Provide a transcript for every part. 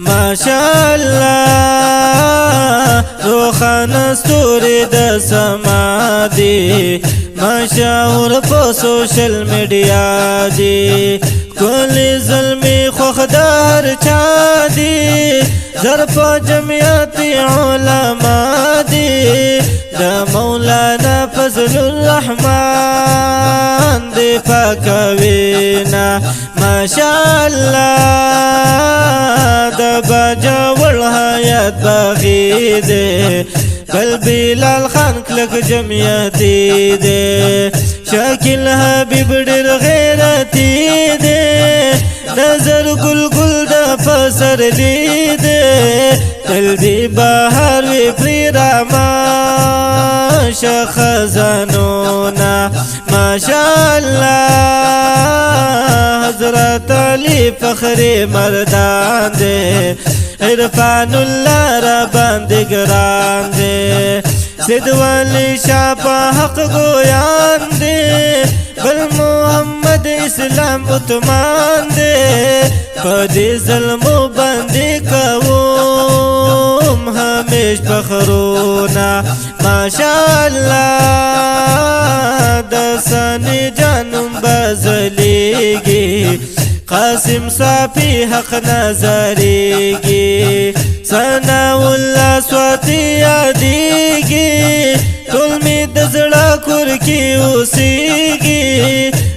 ماشاءالله روخانه ستوري د سما دي مشهور په سوشل میډیا دي کلی ظلمي خوخدار چا دي زر په جمعیت علما دي د مولانا فضل الرحمن دي پاکوینا ماشاءالله د باجوړ حیات باغی دے بل بلال خان کلک جمعیتی دے شاکل حبیب ډیر غیرتی دے نظر گل گل د پسر لی دے تل دی بهر وی پری راما خزانونا ماشاءالله حضرت علی فخر مردان دے عرفان اللہ را باندې گران دے سید والی شاہ پا حق گویان دے بل محمد اسلام اتمان دے پدی ظلمو باندې کوم ہمیش فخرونا ماشاءاللہ دسانی جانم بزلیگی قاسم صافی حق نظریگی ثناء الله سواتی یادیگی ټول می د زړه کور کې اوسیږي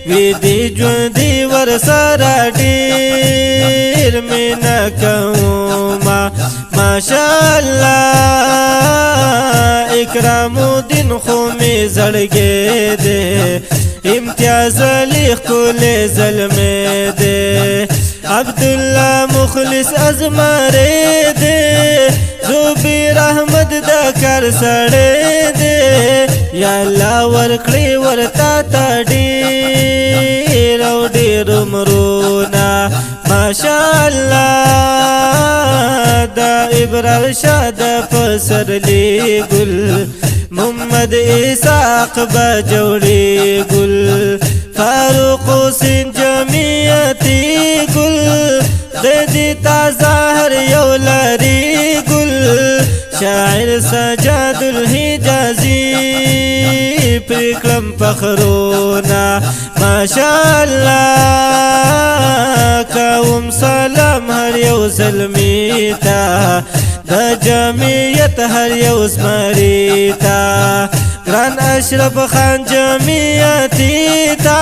وی دی ژوندي ورسره ډېر مینه کومه ماشاءالله اکرام الدین خو می زړګی دی امتیاز علی ښکلی زلمی دی عبدالله مخلص ازمری دی زبیر احمد دا کار سړی دی یا الله ورکړي ورتا تا ډېر او ډېر عمرونه ماشاءالله دا ابرار شاد پسرلی گل محمد اسحاق بجوړي گل فاروق حسین جمعیتی گل ددی تازه هر یو لري گل شاعر سجاد الحجازی پرکلم فخرونا ماشاءالله کوم سلام هر یو زلمیتا د جمعیت هر یو زمریتا گران اشرف خان جمعیتی تا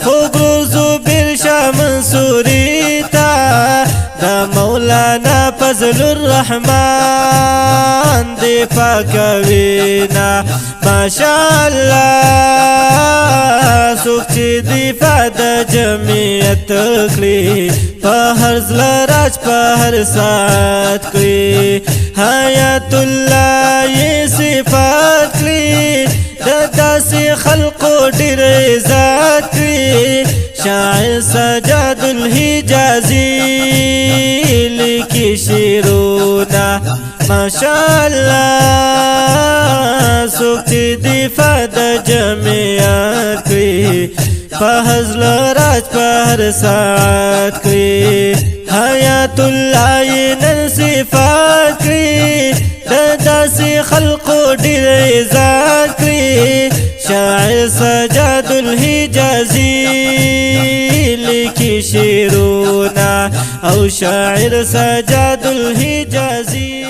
خوگرو زبیر شاه منصوری تا دا مولانا فضل الرحمن دی پاکوینا ماشاءالله سوک چی دفاع دا جمعیت کلی پا هر زلراج پا هر سات کلی حیات اللہ یہ صفات کلی دا داسی خلقو ډیر عزت کلی شاعر سجاد الحجازی لکی شیرونا ماشاءالله سوک چی دفاع دا جمعیت کلی پا حضل راج پا هر سات کلی حیات اللہ نن صفات کلی داسی خلقو ډیر عزت کلی شاعر سجاد الحجازی لکی شیرونا او شاعر سجاد الحجازی